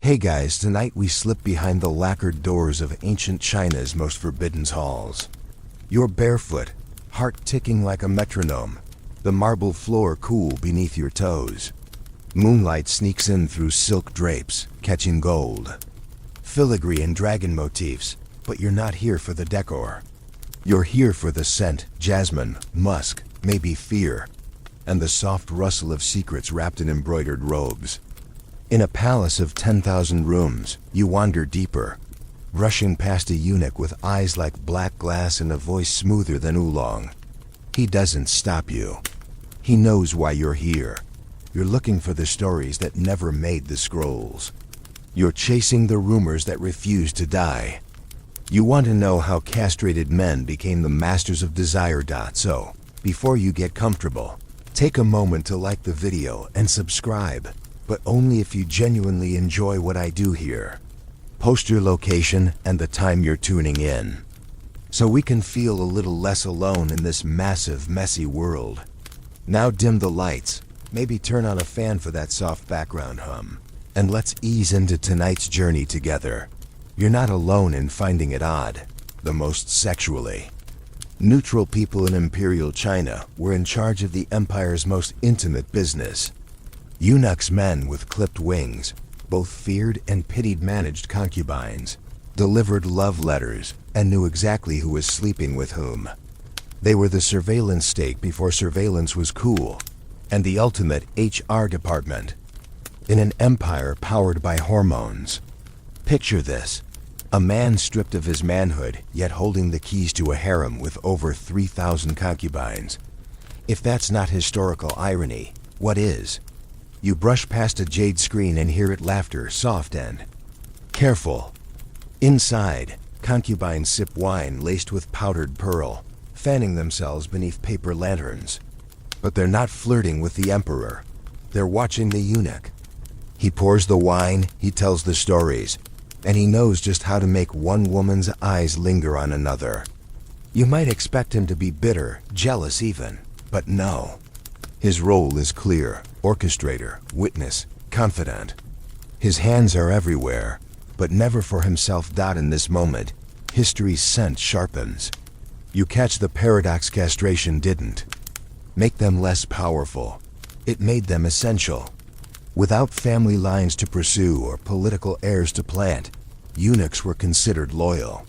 Hey guys, tonight we slip behind the lacquered doors of ancient China's most forbidden halls. You're barefoot, heart ticking like a metronome, the marble floor cool beneath your toes. Moonlight sneaks in through silk drapes, catching gold. Filigree and dragon motifs, but you're not here for the decor. You're here for the scent, jasmine, musk, maybe fear, and the soft rustle of secrets wrapped in embroidered robes. In a palace of 10,000 rooms, you wander deeper, brushing past a eunuch with eyes like black glass and a voice smoother than oolong. He doesn't stop you. He knows why you're here. You're looking for the stories that never made the scrolls. You're chasing the rumors that refuse to die. You want to know how castrated men became the masters of desire. So, before you get comfortable, take a moment to like the video and subscribe, but only if you genuinely enjoy what I do here. Post your location and the time you're tuning in, so we can feel a little less alone in this massive, messy world. Now dim the lights, maybe turn on a fan for that soft background hum, and let's ease into tonight's journey together. You're not alone in finding it odd, the most sexually neutral people in Imperial China were in charge of the empire's most intimate business. Eunuchs, men with clipped wings, both feared and pitied, managed concubines, delivered love letters, and knew exactly who was sleeping with whom. They were the surveillance state before surveillance was cool, and the ultimate HR department in an empire powered by hormones. Picture this: a man stripped of his manhood, yet holding the keys to a harem with over 3,000 concubines. If that's not historical irony, what is? You brush past a jade screen and hear it laughter, soft and careful. Inside, concubines sip wine laced with powdered pearl, fanning themselves beneath paper lanterns. But they're not flirting with the emperor. They're watching the eunuch. He pours the wine, he tells the stories, and he knows just how to make one woman's eyes linger on another. You might expect him to be bitter, jealous even, but no. His role is clear: orchestrator, witness, confidant. His hands are everywhere, but never for himself. In this moment, history's scent sharpens. You catch the paradox: castration didn't make them less powerful. It made them essential. Without family lines to pursue or political heirs to plant, eunuchs were considered loyal.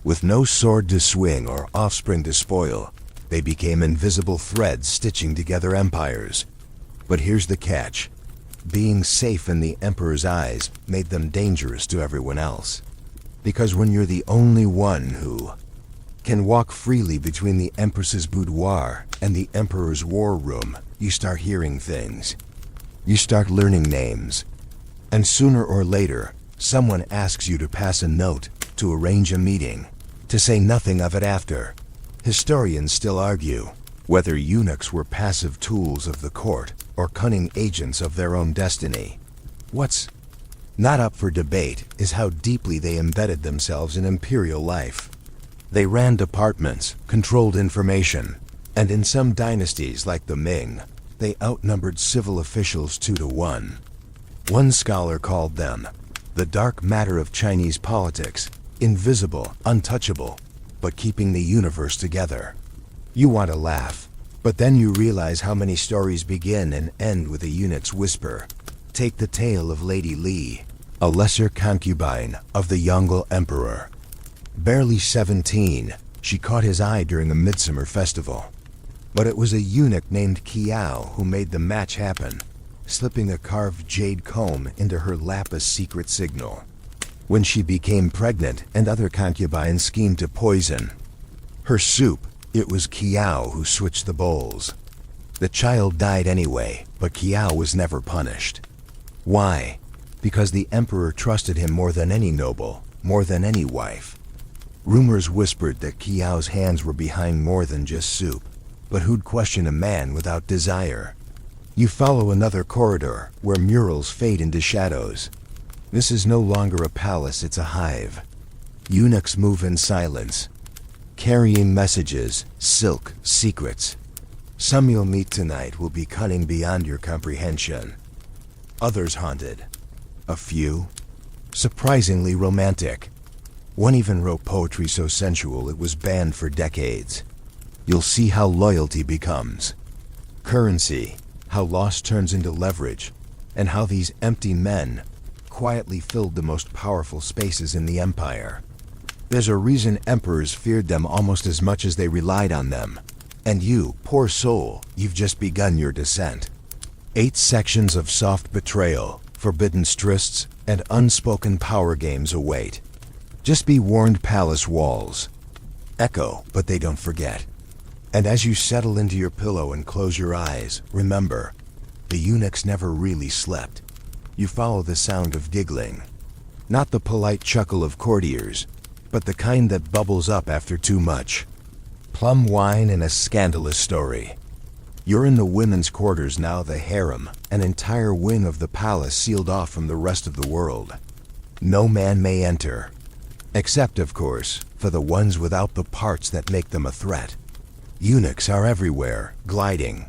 With no sword to swing or offspring to spoil, they became invisible threads stitching together empires. But here's the catch: being safe in the emperor's eyes made them dangerous to everyone else. Because when you're the only one who can walk freely between the empress's boudoir and the emperor's war room, you start hearing things. You start learning names. And sooner or later, someone asks you to pass a note, to arrange a meeting, to say nothing of it after. Historians still argue whether eunuchs were passive tools of the court or cunning agents of their own destiny. What's not up for debate is how deeply they embedded themselves in imperial life. They ran departments, controlled information, and in some dynasties like the Ming, they outnumbered civil officials 2-1. One scholar called them the dark matter of Chinese politics, invisible, untouchable, but keeping the universe together. You want to laugh, but then you realize how many stories begin and end with a eunuch's whisper. Take the tale of Lady Li, a lesser concubine of the Yongle Emperor. Barely 17, she caught his eye during a midsummer festival. But it was a eunuch named Kiao who made the match happen, slipping a carved jade comb into her lap as secret signal. When she became pregnant and other concubines schemed to poison her soup, it was Kiao who switched the bowls. The child died anyway, but Kiao was never punished. Why? Because the emperor trusted him more than any noble, more than any wife. Rumors whispered that Kiao's hands were behind more than just soup, but who'd question a man without desire? You follow another corridor where murals fade into shadows. This is no longer a palace, it's a hive. Eunuchs move in silence, carrying messages, silk, secrets. Some you'll meet tonight will be cunning beyond your comprehension. Others haunted. A few surprisingly romantic. One even wrote poetry so sensual it was banned for decades. You'll see how loyalty becomes currency, how loss turns into leverage, and how these empty men quietly filled the most powerful spaces in the empire. There's a reason emperors feared them almost as much as they relied on them. And you, poor soul, you've just begun your descent. 8 sections of soft betrayal, forbidden trysts, and unspoken power games await. Just be warned, palace walls echo, but they don't forget. And as you settle into your pillow and close your eyes, remember, the eunuchs never really slept. You follow the sound of giggling. Not the polite chuckle of courtiers, but the kind that bubbles up after too much. Plum wine and a scandalous story. You're in the women's quarters now, the harem, an entire wing of the palace sealed off from the rest of the world. No man may enter. Except, of course, for the ones without the parts that make them a threat. Eunuchs are everywhere, gliding.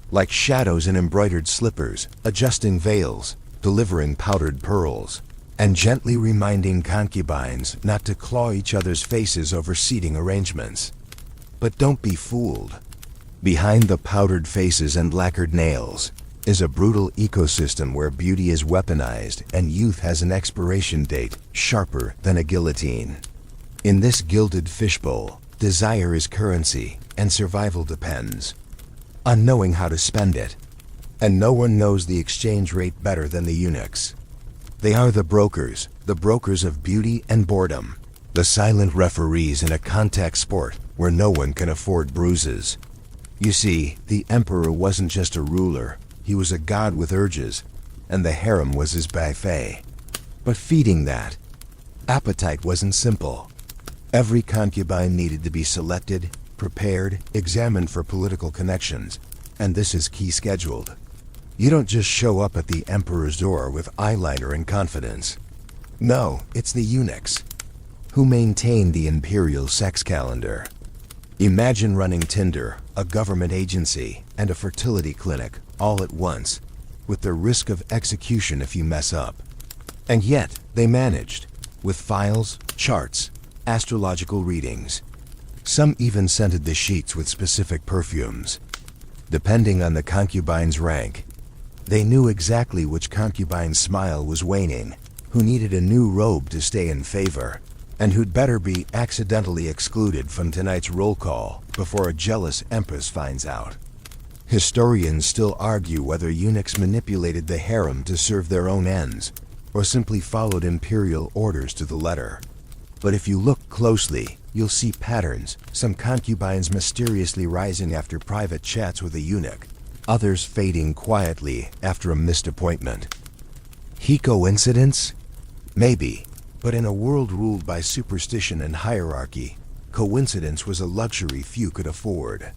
Like shadows in embroidered slippers, adjusting veils, delivering powdered pearls, and gently reminding concubines not to claw each other's faces over seating arrangements. But don't be fooled. Behind the powdered faces and lacquered nails is a brutal ecosystem where beauty is weaponized and youth has an expiration date sharper than a guillotine. In this gilded fishbowl, desire is currency and survival depends on knowing how to spend it. And no one knows the exchange rate better than the eunuchs. They are the brokers of beauty and boredom, the silent referees in a contact sport where no one can afford bruises. You see, the emperor wasn't just a ruler, he was a god with urges, and the harem was his buffet. But feeding that appetite wasn't simple. Every concubine needed to be selected, prepared, examined for political connections, and this is key scheduled. You don't just show up at the emperor's door with eyeliner and confidence. No, it's the eunuchs, who maintain the imperial sex calendar. Imagine running Tinder, a government agency, and a fertility clinic all at once, with the risk of execution if you mess up. And yet, they managed, with files, charts, astrological readings. Some even scented the sheets with specific perfumes. Depending on the concubine's rank, they knew exactly which concubine's smile was waning, who needed a new robe to stay in favor, and who'd better be accidentally excluded from tonight's roll call before a jealous empress finds out. Historians still argue whether eunuchs manipulated the harem to serve their own ends, or simply followed imperial orders to the letter. But if you look closely, you'll see patterns, some concubines mysteriously rising after private chats with a eunuch, others fading quietly after a missed appointment. Coincidence? Maybe. But in a world ruled by superstition and hierarchy, coincidence was a luxury few could afford.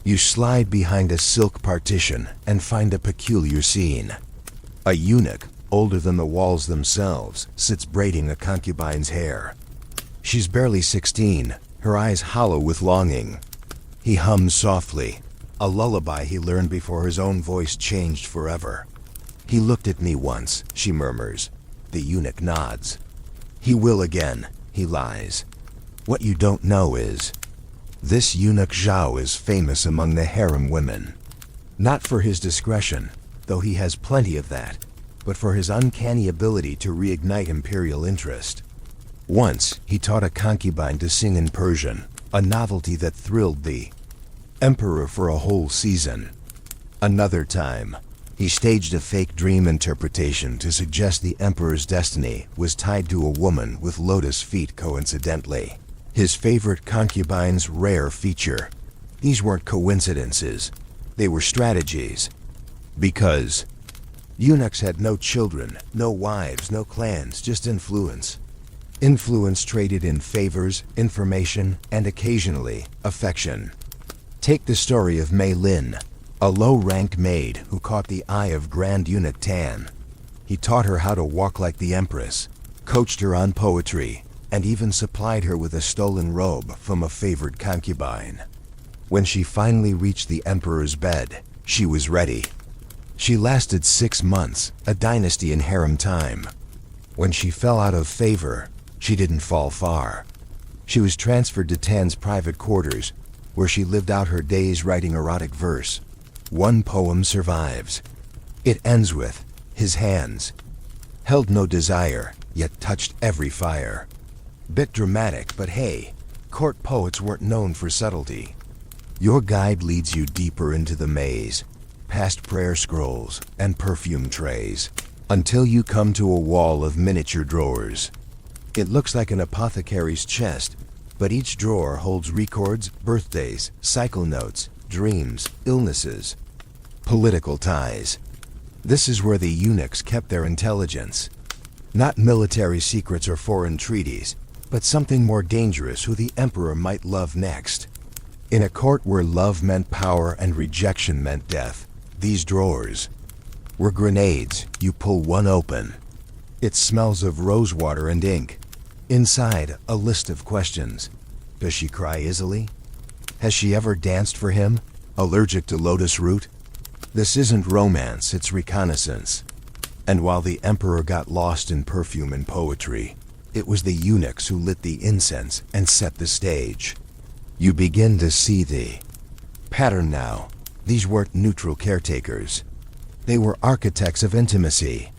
You slide behind a silk partition and find a peculiar scene. A eunuch, older than the walls themselves, sits braiding a concubine's hair. She's barely 16, her eyes hollow with longing. He hums softly, a lullaby he learned before his own voice changed forever. He looked at me once, she murmurs. The eunuch nods. He will again, he lies. What you don't know is, this eunuch Zhao is famous among the harem women. Not for his discretion, though he has plenty of that, but for his uncanny ability to reignite imperial interest. Once, he taught a concubine to sing in Persian, a novelty that thrilled the emperor for a whole season. Another time, he staged a fake dream interpretation to suggest the emperor's destiny was tied to a woman with lotus feet coincidentally. His favorite concubine's rare feature. These weren't coincidences, they were strategies. Because eunuchs had no children, no wives, no clans, just influence. Influence traded in favors, information, and occasionally, affection. Take the story of Mei Lin, a low-ranked maid who caught the eye of Grand Eunuch Tan. He taught her how to walk like the empress, coached her on poetry, and even supplied her with a stolen robe from a favored concubine. When she finally reached the emperor's bed, she was ready. She lasted 6 months, a dynasty in harem time. When she fell out of favor, she didn't fall far. She was transferred to Tan's private quarters, where she lived out her days writing erotic verse. One poem survives. It ends with, his hands held no desire, yet touched every fire. Bit dramatic, but hey, court poets weren't known for subtlety. Your guide leads you deeper into the maze, past prayer scrolls and perfume trays, until you come to a wall of miniature drawers. It looks like an apothecary's chest, but each drawer holds records, birthdays, cycle notes, dreams, illnesses, political ties. This is where the eunuchs kept their intelligence. Not military secrets or foreign treaties, but something more dangerous who the emperor might love next. In a court where love meant power and rejection meant death, these drawers were grenades. You pull one open. It smells of rosewater and ink. Inside, a list of questions. Does she cry easily? Has she ever danced for him? Allergic to lotus root? This isn't romance, it's reconnaissance. And while the emperor got lost in perfume and poetry, it was the eunuchs who lit the incense and set the stage. You begin to see the pattern now. These weren't neutral caretakers. They were architects of intimacy.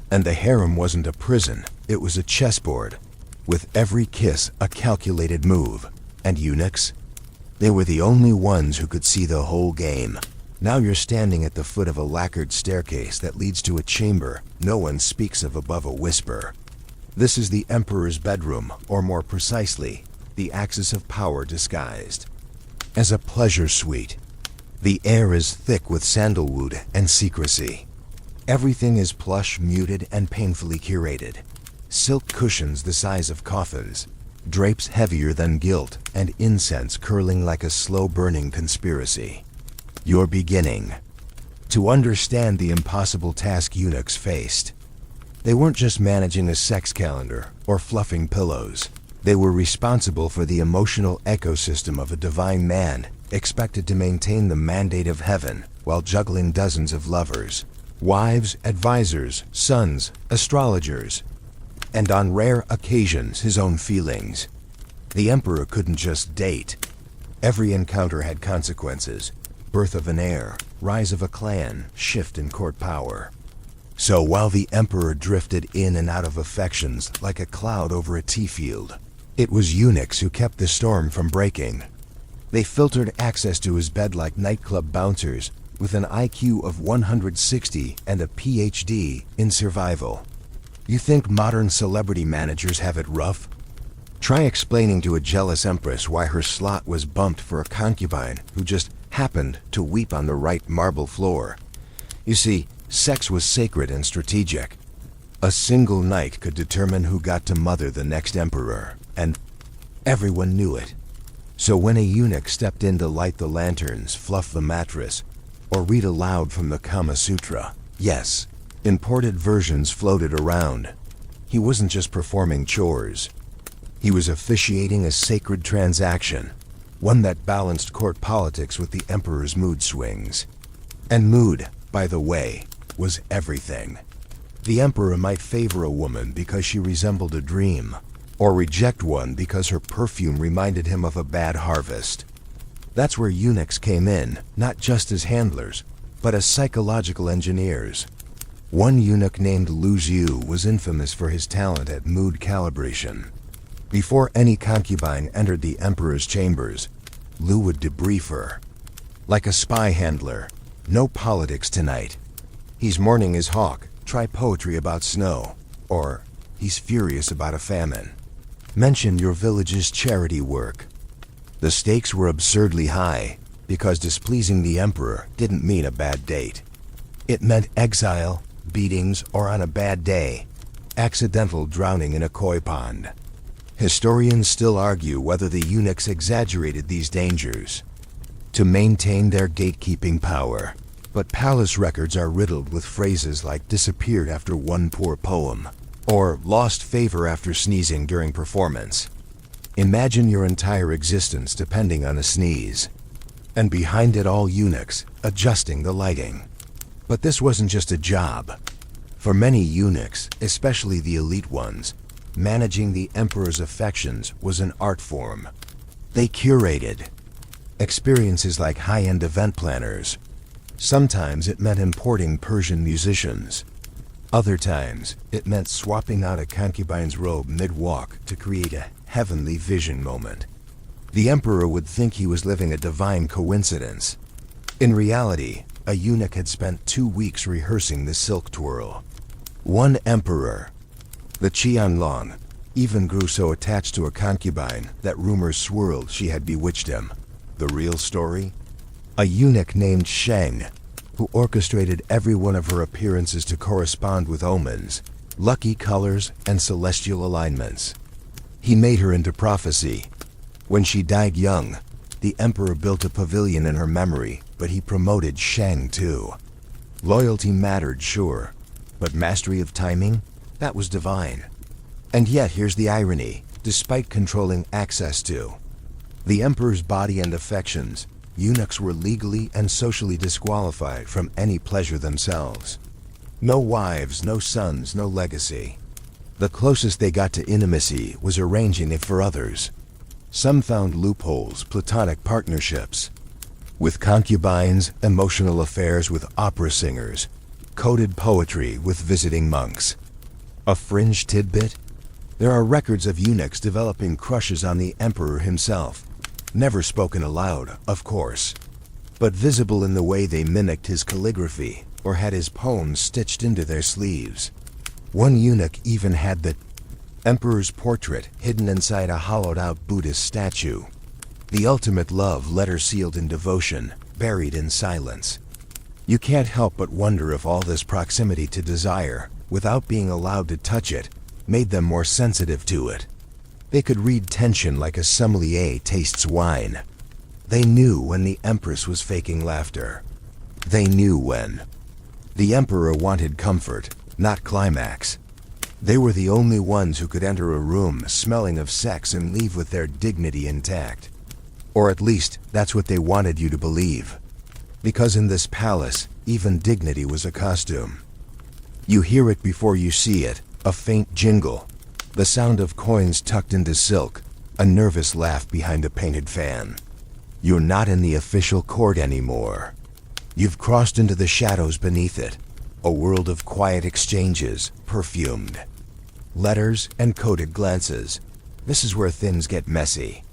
And the harem wasn't a prison, it was a chessboard. With every kiss a calculated move. And eunuchs? They were the only ones who could see the whole game. Now you're standing at the foot of a lacquered staircase that leads to a chamber no one speaks of above a whisper. This is the emperor's bedroom, or more precisely, the axis of power disguised as a pleasure suite. The air is thick with sandalwood and secrecy. Everything is plush, muted, and painfully curated. Silk cushions the size of coffins, drapes heavier than gilt, and incense curling like a slow-burning conspiracy. You're beginning to understand the impossible task eunuchs faced. They weren't just managing a sex calendar or fluffing pillows. They were responsible for the emotional ecosystem of a divine man, expected to maintain the mandate of heaven while juggling dozens of lovers, wives, advisors, sons, astrologers, and on rare occasions his own feelings. The emperor couldn't just date. Every encounter had consequences. Birth of an heir, rise of a clan, shift in court power. So while the emperor drifted in and out of affections like a cloud over a tea field, it was eunuchs who kept the storm from breaking. They filtered access to his bed like nightclub bouncers, with an IQ of 160 and a PhD in survival. You think modern celebrity managers have it rough? Try explaining to a jealous empress why her slot was bumped for a concubine who just happened to weep on the right marble floor. You see, sex was sacred and strategic. A single night could determine who got to mother the next emperor, and everyone knew it. So when a eunuch stepped in to light the lanterns, fluff the mattress, or read aloud from the Kama Sutra, yes, imported versions floated around. He wasn't just performing chores. He was officiating a sacred transaction, one that balanced court politics with the emperor's mood swings. And mood, by the way, was everything. The emperor might favor a woman because she resembled a dream, or reject one because her perfume reminded him of a bad harvest. That's where eunuchs came in, not just as handlers, but as psychological engineers. One eunuch named Lu Xiu was infamous for his talent at mood calibration. Before any concubine entered the emperor's chambers, Lu would debrief her. Like a spy handler, no politics tonight. He's mourning his hawk, try poetry about snow. Or, he's furious about a famine. Mention your village's charity work. The stakes were absurdly high, because displeasing the emperor didn't mean a bad date. It meant exile, beatings, or on a bad day, accidental drowning in a koi pond. Historians still argue whether the eunuchs exaggerated these dangers to maintain their gatekeeping power, but palace records are riddled with phrases like disappeared after one poor poem, or lost favor after sneezing during performance. Imagine your entire existence depending on a sneeze. And behind it all eunuchs, adjusting the lighting. But this wasn't just a job. For many eunuchs, especially the elite ones, managing the emperor's affections was an art form. They curated experiences like high-end event planners. Sometimes it meant importing Persian musicians. Other times, it meant swapping out a concubine's robe mid-walk to create a heavenly vision moment. The emperor would think he was living a divine coincidence. In reality, a eunuch had spent 2 weeks rehearsing the silk twirl. One emperor, the Qianlong, even grew so attached to a concubine that rumors swirled she had bewitched him. The real story? A eunuch named Sheng, who orchestrated every one of her appearances to correspond with omens, lucky colors, and celestial alignments. He made her into prophecy. When she died young, the emperor built a pavilion in her memory, but he promoted Sheng too. Loyalty mattered, sure, but mastery of timing? That was divine. And yet here's the irony, despite controlling access to the emperor's body and affections, eunuchs were legally and socially disqualified from any pleasure themselves. No wives, no sons, no legacy. The closest they got to intimacy was arranging it for others. Some found loopholes, platonic partnerships with concubines, emotional affairs with opera singers, coded poetry with visiting monks. A fringe tidbit? There are records of eunuchs developing crushes on the emperor himself. Never spoken aloud, of course, but visible in the way they mimicked his calligraphy or had his poems stitched into their sleeves. One eunuch even had the emperor's portrait hidden inside a hollowed-out Buddhist statue. The ultimate love letter sealed in devotion, buried in silence. You can't help but wonder if all this proximity to desire, without being allowed to touch it, made them more sensitive to it. They could read tension like a sommelier tastes wine. They knew when the empress was faking laughter. They knew when the emperor wanted comfort, not climax. They were the only ones who could enter a room smelling of sex and leave with their dignity intact. Or at least, that's what they wanted you to believe. Because in this palace, even dignity was a costume. You hear it before you see it, a faint jingle, the sound of coins tucked into silk, a nervous laugh behind a painted fan. You're not in the official court anymore. You've crossed into the shadows beneath it, a world of quiet exchanges, perfumed letters and coded glances. This is where things get messy.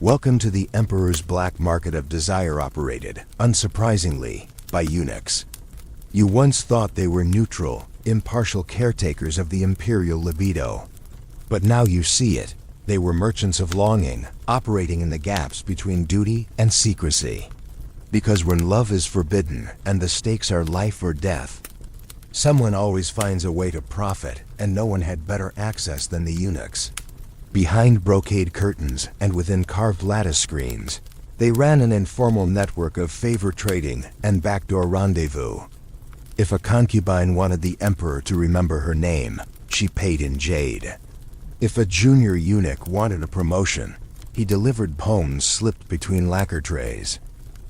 Welcome to the emperor's black market of desire, operated, unsurprisingly, by eunuchs. You once thought they were neutral, impartial caretakers of the imperial libido. But now you see it. They were merchants of longing, operating in the gaps between duty and secrecy. Because when love is forbidden and the stakes are life or death, someone always finds a way to profit, and no one had better access than the eunuchs. Behind brocade curtains and within carved lattice screens, they ran an informal network of favor trading and backdoor rendezvous. If a concubine wanted the emperor to remember her name, she paid in jade. If a junior eunuch wanted a promotion, he delivered poems slipped between lacquer trays.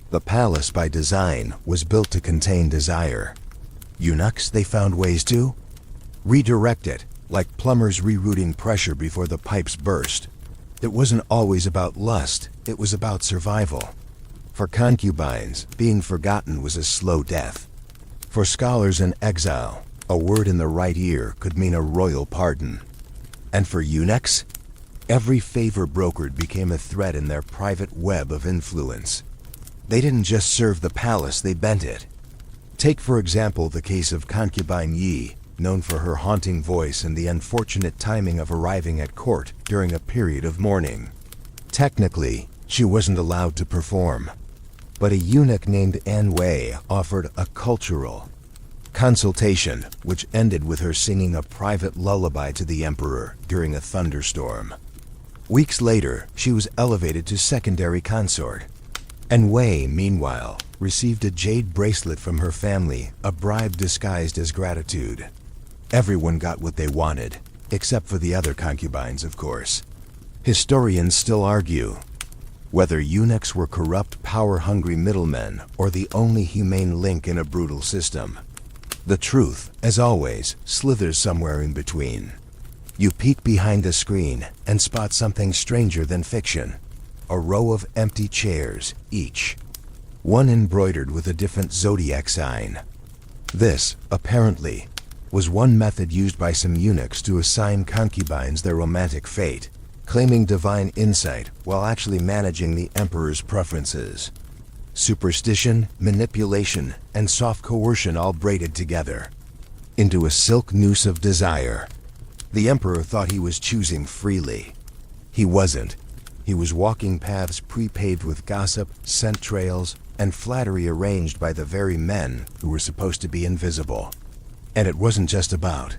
The palace, by design, was built to contain desire. Eunuchs, they found ways to redirect it, like plumbers rerouting pressure before the pipes burst. It wasn't always about lust, it was about survival. For concubines, being forgotten was a slow death. For scholars in exile, a word in the right ear could mean a royal pardon. And for eunuchs, every favor brokered became a thread in their private web of influence. They didn't just serve the palace, they bent it. Take, for example, the case of concubine Yi, known for her haunting voice and the unfortunate timing of arriving at court during a period of mourning. Technically, she wasn't allowed to perform. But a eunuch named An Wei offered a cultural consultation, which ended with her singing a private lullaby to the emperor during a thunderstorm. Weeks later, she was elevated to secondary consort. An Wei, meanwhile, received a jade bracelet from her family, a bribe disguised as gratitude. Everyone got what they wanted, except for the other concubines, of course. Historians still argue whether eunuchs were corrupt, power-hungry middlemen or the only humane link in a brutal system. The truth, as always, slithers somewhere in between. You peek behind a screen and spot something stranger than fiction. A row of empty chairs, each one embroidered with a different zodiac sign. This, apparently, was one method used by some eunuchs to assign concubines their romantic fate, claiming divine insight while actually managing the emperor's preferences. Superstition, manipulation, and soft coercion all braided together into a silk noose of desire. The emperor thought he was choosing freely. He wasn't. He was walking paths pre-paved with gossip, scent trails, and flattery arranged by the very men who were supposed to be invisible. And it wasn't just about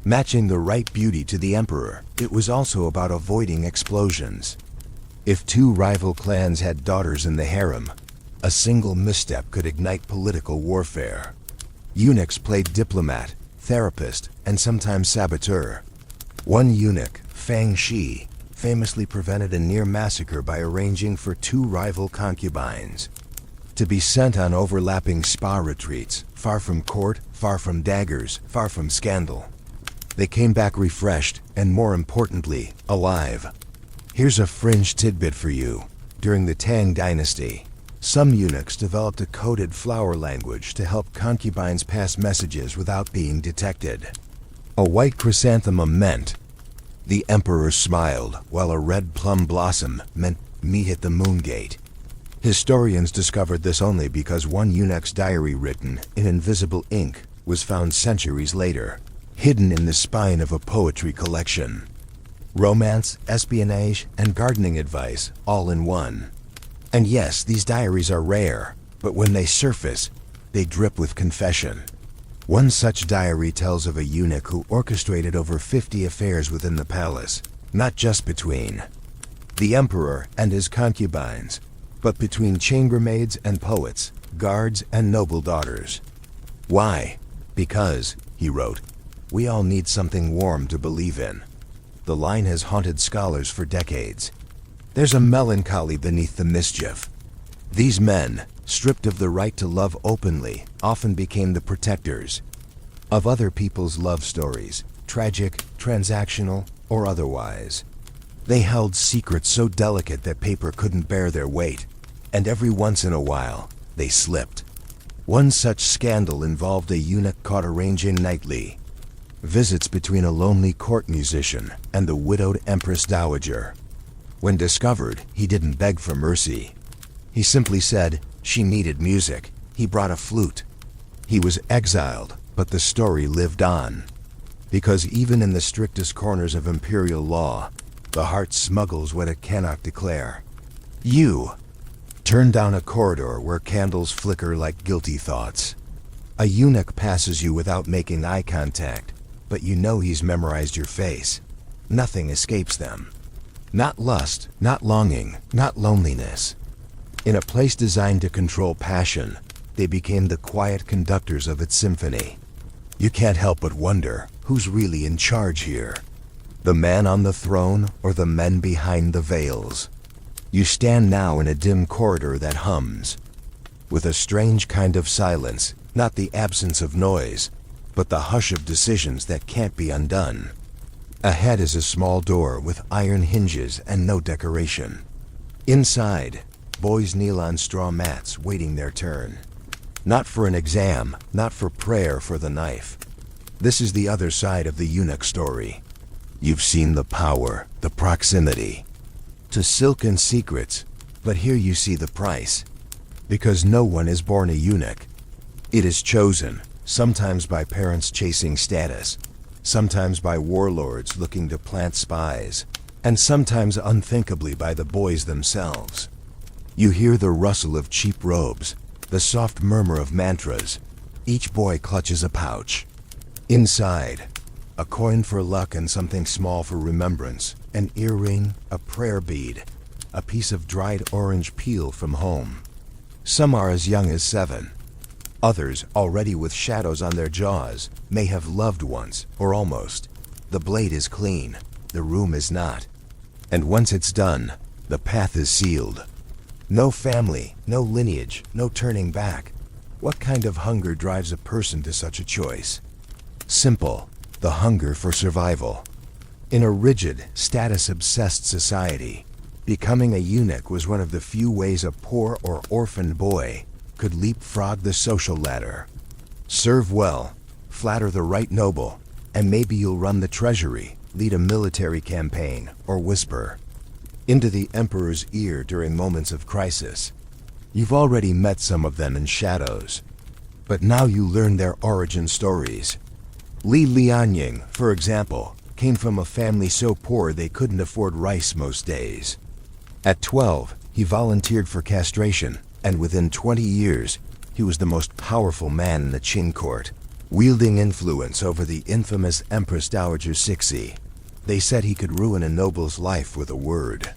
matching the right beauty to the emperor, it was also about avoiding explosions. If two rival clans had daughters in the harem, a single misstep could ignite political warfare. Eunuchs played diplomat, therapist, and sometimes saboteur. One eunuch, Fang Shi, famously prevented a near massacre by arranging for two rival concubines to be sent on overlapping spa retreats, far from court, far from daggers, far from scandal. They came back refreshed, and more importantly, alive. Here's a fringe tidbit for you. During the Tang dynasty, some eunuchs developed a coded flower language to help concubines pass messages without being detected. A white chrysanthemum meant, "The emperor smiled," while a red plum blossom meant, "Meet at the moon gate." Historians discovered this only because one eunuch's diary written in invisible ink was found centuries later, hidden in the spine of a poetry collection. Romance, espionage, and gardening advice all in one. And yes, these diaries are rare, but when they surface, they drip with confession. One such diary tells of a eunuch who orchestrated over 50 affairs within the palace, not just between the emperor and his concubines, but between chambermaids and poets, guards and noble daughters. Why? Because, he wrote, "We all need something warm to believe in." The line has haunted scholars for decades. There's a melancholy beneath the mischief. These men, stripped of the right to love openly, often became the protectors of other people's love stories, tragic, transactional, or otherwise. They held secrets so delicate that paper couldn't bear their weight, and every once in a while, they slipped. One such scandal involved a eunuch caught arranging nightly visits between a lonely court musician and the widowed Empress Dowager. When discovered, he didn't beg for mercy. He simply said she needed music. He brought a flute. He was exiled, but the story lived on. Because even in the strictest corners of imperial law, the heart smuggles what it cannot declare. You turn down a corridor where candles flicker like guilty thoughts. A eunuch passes you without making eye contact, but you know he's memorized your face. Nothing escapes them. Not lust, not longing, not loneliness. In a place designed to control passion, they became the quiet conductors of its symphony. You can't help but wonder, who's really in charge here? The man on the throne or the men behind the veils? You stand now in a dim corridor that hums, with a strange kind of silence, not the absence of noise, but the hush of decisions that can't be undone. Ahead is a small door with iron hinges and no decoration. Inside, boys kneel on straw mats waiting their turn. Not for an exam, not for prayer for the knife. This is the other side of the eunuch story. You've seen the power, the proximity to silk and secrets, but here you see the price. Because no one is born a eunuch. It is chosen, sometimes by parents chasing status, sometimes by warlords looking to plant spies, and sometimes unthinkably by the boys themselves. You hear the rustle of cheap robes, the soft murmur of mantras. Each boy clutches a pouch. Inside, a coin for luck and something small for remembrance, an earring, a prayer bead, a piece of dried orange peel from home. Some are as young as 7. Others, already with shadows on their jaws, may have loved once, or almost. The blade is clean, the room is not. And once it's done, the path is sealed. No family, no lineage, no turning back. What kind of hunger drives a person to such a choice? Simple, the hunger for survival. In a rigid, status-obsessed society, becoming a eunuch was one of the few ways a poor or orphaned boy could leapfrog the social ladder. Serve well, flatter the right noble, and maybe you'll run the treasury, lead a military campaign, or whisper into the emperor's ear during moments of crisis. You've already met some of them in shadows, but now you learn their origin stories. Li Lianying, for example, came from a family so poor they couldn't afford rice most days. At 12, he volunteered for castration, and within 20 years, he was the most powerful man in the Qing court, wielding influence over the infamous Empress Dowager Cixi. They said he could ruin a noble's life with a word.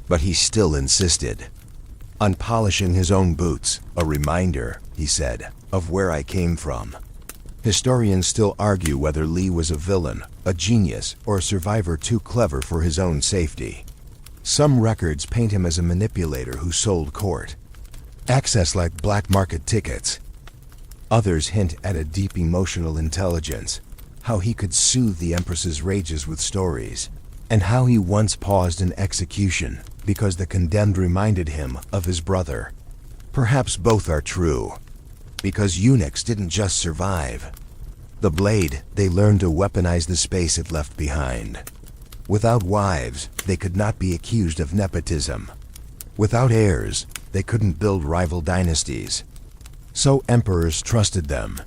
But he still insisted on polishing his own boots, a reminder, he said, of where I came from. Historians still argue whether Li was a villain, a genius, or a survivor too clever for his own safety. Some records paint him as a manipulator who sold court access like black market tickets. Others hint at a deep emotional intelligence, how he could soothe the Empress's rages with stories, and how he once paused an execution because the condemned reminded him of his brother. Perhaps both are true, because eunuchs didn't just survive. The blade, they learned to weaponize the space it left behind. Without wives, they could not be accused of nepotism. Without heirs, they couldn't build rival dynasties. So emperors trusted them.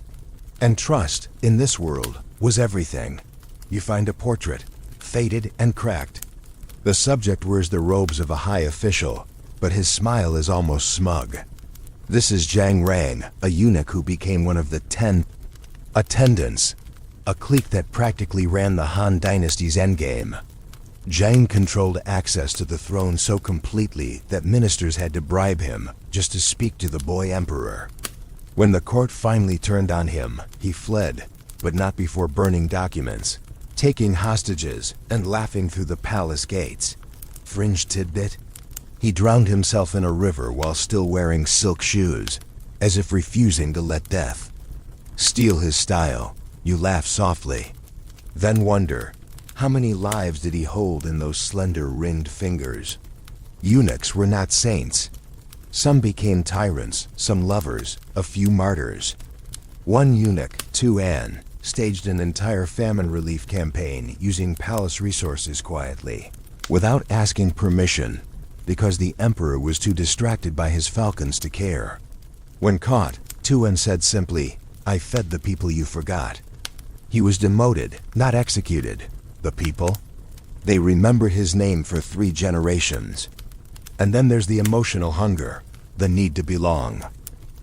And trust, in this world, was everything. You find a portrait, faded and cracked. The subject wears the robes of a high official, but his smile is almost smug. This is Zhang Rang, a eunuch who became one of the 10 attendants, a clique that practically ran the Han Dynasty's endgame. Zhang controlled access to the throne so completely that ministers had to bribe him just to speak to the boy emperor. When the court finally turned on him, he fled, but not before burning documents, taking hostages, and laughing through the palace gates. Fringe tidbit? He drowned himself in a river while still wearing silk shoes, as if refusing to let death steal his style. You laugh softly, then wonder, how many lives did he hold in those slender ringed fingers? Eunuchs were not saints. Some became tyrants, some lovers, a few martyrs. One eunuch, Tuan, staged an entire famine relief campaign using palace resources quietly, without asking permission, because the emperor was too distracted by his falcons to care. When caught, Tuan said simply, "I fed the people you forgot." He was demoted, not executed. The people? They remember his name for 3 generations. And then there's the emotional hunger, the need to belong.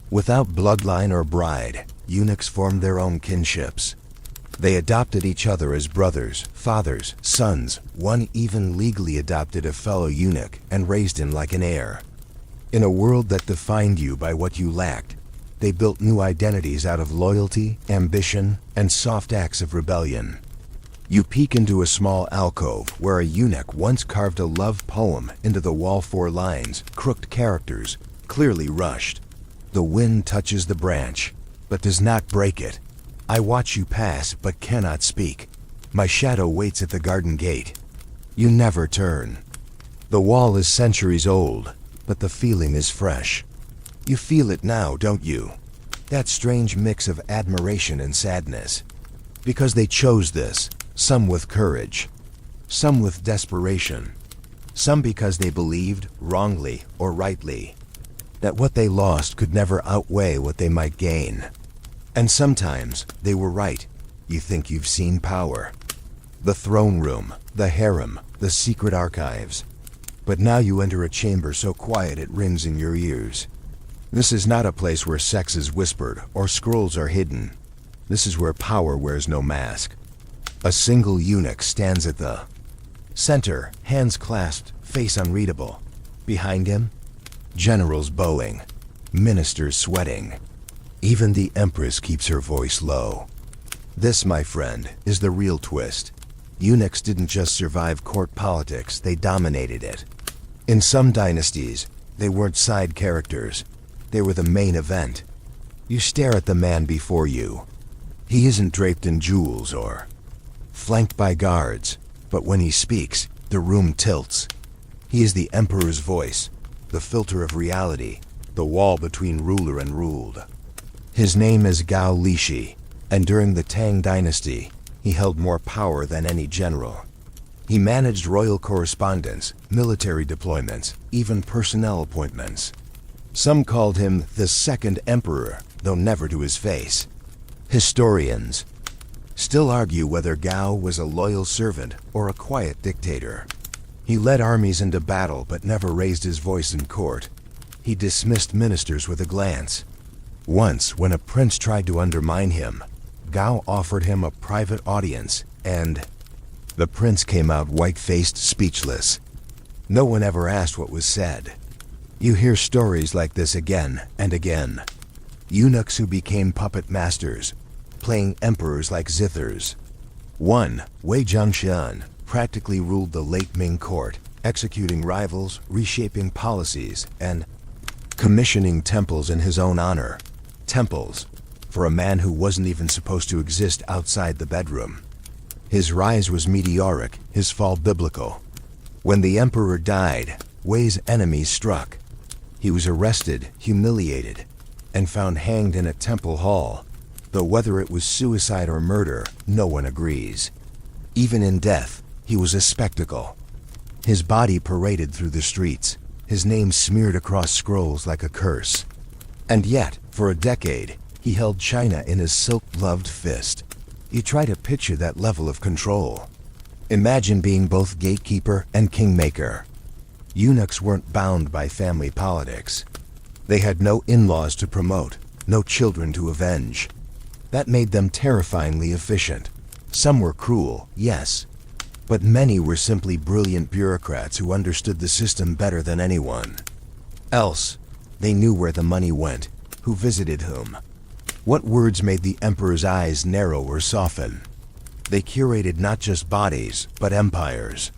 Without bloodline or bride, eunuchs formed their own kinships. They adopted each other as brothers, fathers, sons. One even legally adopted a fellow eunuch and raised him like an heir. In a world that defined you by what you lacked, they built new identities out of loyalty, ambition, and soft acts of rebellion. You peek into a small alcove where a eunuch once carved a love poem into the wall. 4 lines, crooked characters, clearly rushed. The wind touches the branch, but does not break it. I watch you pass, but cannot speak. My shadow waits at the garden gate. You never turn. The wall is centuries old, but the feeling is fresh. You feel it now, don't you? That strange mix of admiration and sadness. Because they chose this, some with courage, some with desperation, some because they believed, wrongly or rightly, that what they lost could never outweigh what they might gain. And sometimes they were right. You think you've seen power. The throne room, the harem, the secret archives. But now you enter a chamber so quiet it rings in your ears. This is not a place where sex is whispered or scrolls are hidden. This is where power wears no mask. A single eunuch stands at the center, hands clasped, face unreadable. Behind him, generals bowing, ministers sweating. Even the empress keeps her voice low. This, my friend, is the real twist. Eunuchs didn't just survive court politics, they dominated it. In some dynasties, they weren't side characters. They were the main event. You stare at the man before you. He isn't draped in jewels or flanked by guards, but when he speaks, the room tilts. He is the emperor's voice, the filter of reality, the wall between ruler and ruled. His name is Gao Lishi, and during the Tang dynasty, he held more power than any general. He managed royal correspondence, military deployments, even personnel appointments. Some called him the second emperor, though never to his face. Historians still argue whether Gao was a loyal servant or a quiet dictator. He led armies into battle but never raised his voice in court. He dismissed ministers with a glance. Once, when a prince tried to undermine him, Gao offered him a private audience, and the prince came out white-faced, speechless. No one ever asked what was said. You hear stories like this again and again. Eunuchs who became puppet masters, playing emperors like zithers. One, Wei Zhangxian, practically ruled the late Ming court, executing rivals, reshaping policies, and commissioning temples in his own honor. Temples, for a man who wasn't even supposed to exist outside the bedroom. His rise was meteoric, his fall biblical. When the emperor died, Wei's enemies struck. He was arrested, humiliated, and found hanged in a temple hall, though whether it was suicide or murder, no one agrees. Even in death, he was a spectacle. His body paraded through the streets, his name smeared across scrolls like a curse. And yet, for a decade, he held China in his silk-gloved fist. You try to picture that level of control. Imagine being both gatekeeper and kingmaker. Eunuchs weren't bound by family politics. They had no in-laws to promote, no children to avenge. That made them terrifyingly efficient. Some were cruel, yes, but many were simply brilliant bureaucrats who understood the system better than anyone else. They knew where the money went, who visited whom. What words made the emperor's eyes narrow or soften? They curated not just bodies, but empires.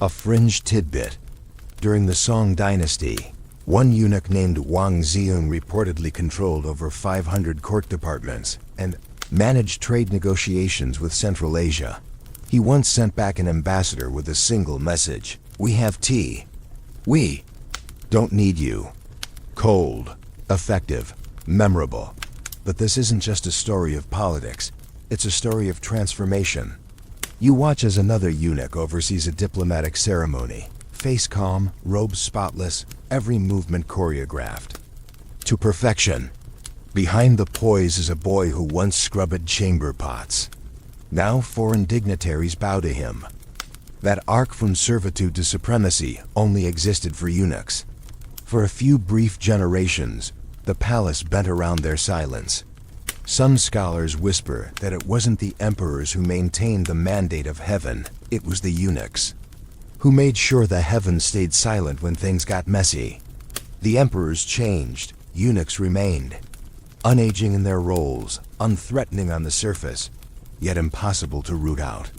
A fringe tidbit. During the Song dynasty, one eunuch named Wang Ziyun reportedly controlled over 500 court departments and managed trade negotiations with Central Asia. He once sent back an ambassador with a single message: "We have tea. We don't need you." Cold, effective, memorable. But this isn't just a story of politics. It's a story of transformation. You watch as another eunuch oversees a diplomatic ceremony. Face calm, robes spotless, every movement choreographed to perfection. Behind the poise is a boy who once scrubbed chamber pots. Now foreign dignitaries bow to him. That arc from servitude to supremacy only existed for eunuchs. For a few brief generations, the palace bent around their silence. Some scholars whisper that it wasn't the emperors who maintained the mandate of heaven, it was the eunuchs, who made sure the heavens stayed silent when things got messy. The emperors changed, eunuchs remained, unaging in their roles, unthreatening on the surface, yet impossible to root out.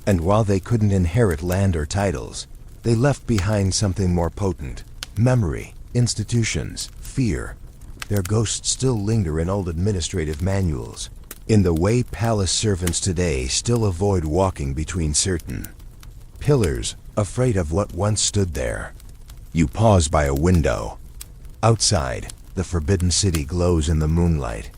And while they couldn't inherit land or titles, they left behind something more potent: memory, institutions, fear. Their ghosts still linger in old administrative manuals, in the way palace servants today still avoid walking between certain pillars, afraid of what once stood there. You pause by a window. Outside, the forbidden city glows in the moonlight.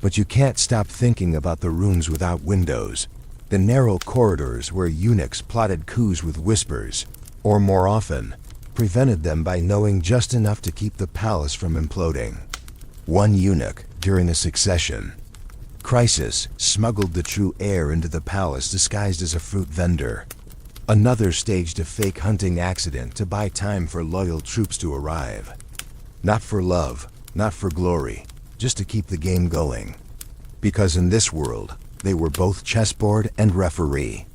But you can't stop thinking about the rooms without windows, the narrow corridors where eunuchs plotted coups with whispers, or more often, prevented them by knowing just enough to keep the palace from imploding. One eunuch, during a succession crisis, smuggled the true heir into the palace disguised as a fruit vendor. Another staged a fake hunting accident to buy time for loyal troops to arrive. Not for love, not for glory, just to keep the game going. Because in this world, they were both chessboard and referee.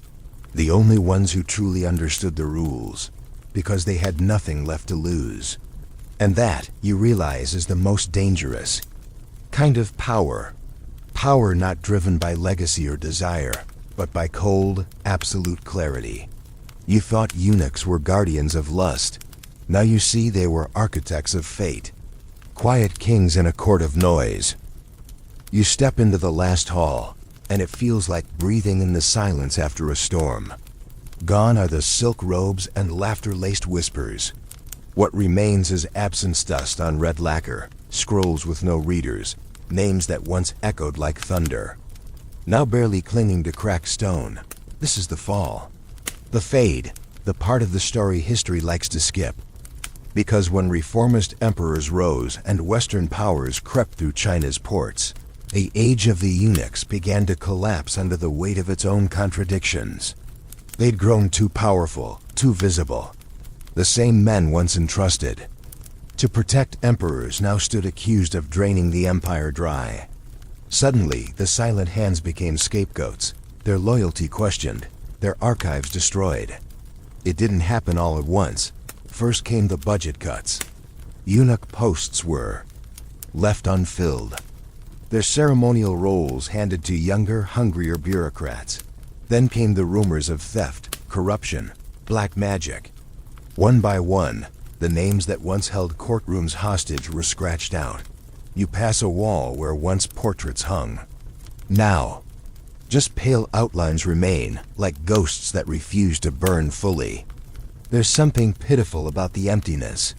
The only ones who truly understood the rules, because they had nothing left to lose. And that, you realize, is the most dangerous kind of power. Power not driven by legacy or desire, but by cold, absolute clarity. You thought eunuchs were guardians of lust. Now you see they were architects of fate. Quiet kings in a court of noise, You step into the last hall, and it feels like breathing in the silence after a storm. Gone are the silk robes and laughter-laced whispers. What remains is absence dust on red lacquer, scrolls with no readers, names that once echoed like thunder, now barely clinging to cracked stone. This is the fall. The fade, the part of the story history likes to skip. Because when reformist emperors rose and Western powers crept through China's ports, the age of the eunuchs began to collapse under the weight of its own contradictions. They'd grown too powerful, too visible. The same men once entrusted to protect emperors now stood accused of draining the empire dry. Suddenly, the silent hands became scapegoats, their loyalty questioned, their archives destroyed. It didn't happen all at once. First came the budget cuts. Eunuch posts were left unfilled, their ceremonial roles handed to younger, hungrier bureaucrats. Then came the rumors of theft, corruption, black magic. One by one, the names that once held courtrooms hostage were scratched out. You pass a wall where once portraits hung. Now, just pale outlines remain, like ghosts that refuse to burn fully. There's something pitiful about the emptiness,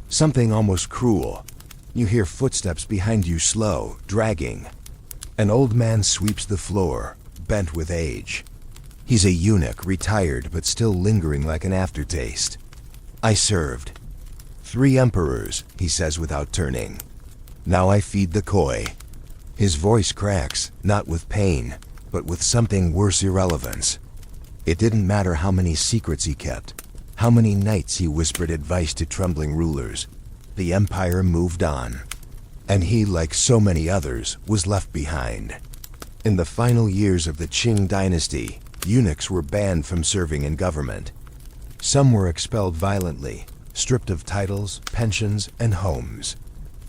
something almost cruel. You hear footsteps behind you slow, dragging. An old man sweeps the floor, bent with age. He's a eunuch, retired but still lingering like an aftertaste. I served 3 emperors, he says without turning. Now I feed the koi. His voice cracks, not with pain, but with something worse, irrelevance. It didn't matter how many secrets he kept, how many nights he whispered advice to trembling rulers. The empire moved on. And he, like so many others, was left behind. In the final years of the Qing dynasty, eunuchs were banned from serving in government. Some were expelled violently, stripped of titles, pensions, and homes.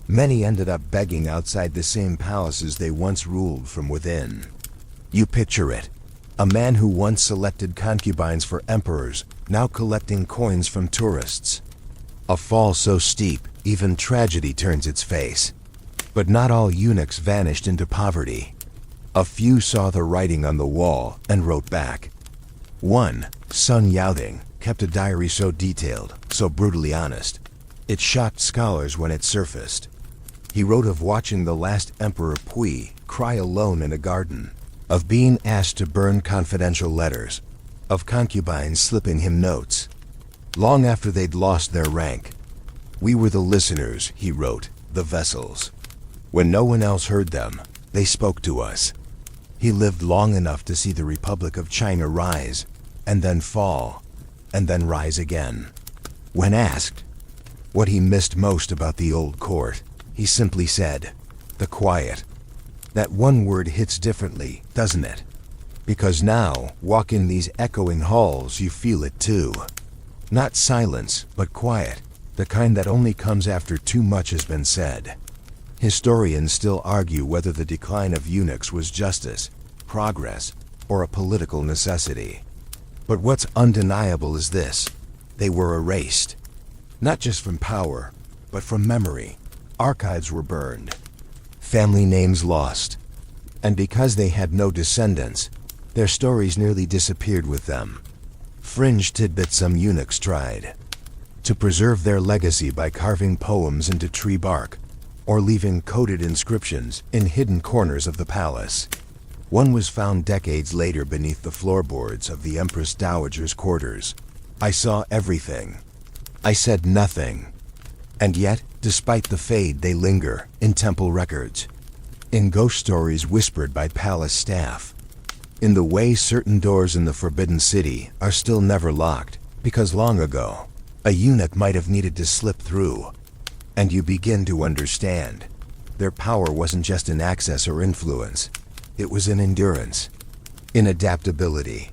Many ended up begging outside the same palaces they once ruled from within. You picture it. A man who once selected concubines for emperors, now collecting coins from tourists. A fall so steep, even tragedy turns its face. But not all eunuchs vanished into poverty. A few saw the writing on the wall and wrote back. One, Sun Yaoding, kept a diary so detailed, so brutally honest. It shocked scholars when it surfaced. He wrote of watching the last Emperor Pui cry alone in a garden, of being asked to burn confidential letters, of concubines slipping him notes, long after they'd lost their rank. We were the listeners, he wrote, the vessels. When no one else heard them, they spoke to us. He lived long enough to see the Republic of China rise, and then fall, and then rise again. When asked what he missed most about the old court, he simply said, the quiet. That one word hits differently, doesn't it? Because now, walk in these echoing halls, you feel it too. Not silence, but quiet, the kind that only comes after too much has been said. Historians still argue whether the decline of eunuchs was justice, progress, or a political necessity. But what's undeniable is this: they were erased. Not just from power, but from memory. Archives were burned, family names lost, and because they had no descendants, their stories nearly disappeared with them. Fringe tidbits: some eunuchs tried to preserve their legacy by carving poems into tree bark, or leaving coded inscriptions in hidden corners of the palace. One was found decades later beneath the floorboards of the Empress Dowager's quarters. I saw everything. I said nothing. And yet, despite the fade, they linger in temple records, in ghost stories whispered by palace staff, in the way certain doors in the Forbidden City are still never locked, because long ago, a eunuch might have needed to slip through. And you begin to understand. Their power wasn't just in access or influence. It was in endurance, in adaptability.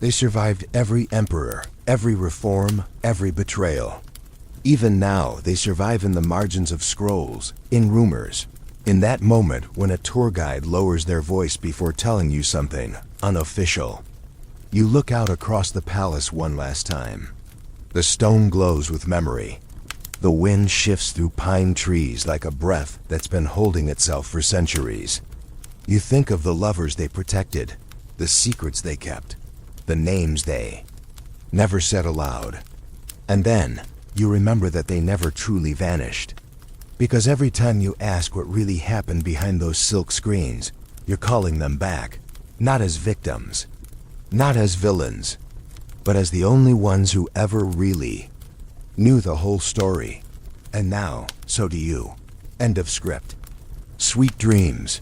They survived every emperor, every reform, every betrayal. Even now, they survive in the margins of scrolls, in rumors, in that moment when a tour guide lowers their voice before telling you something unofficial. You look out across the palace one last time. The stone glows with memory. The wind shifts through pine trees like a breath that's been holding itself for centuries. You think of the lovers they protected, the secrets they kept, the names they never said aloud. And then, you remember that they never truly vanished. Because every time you ask what really happened behind those silk screens, you're calling them back, not as victims, not as villains, but as the only ones who ever really knew the whole story. And now, so do you. End of script. Sweet dreams.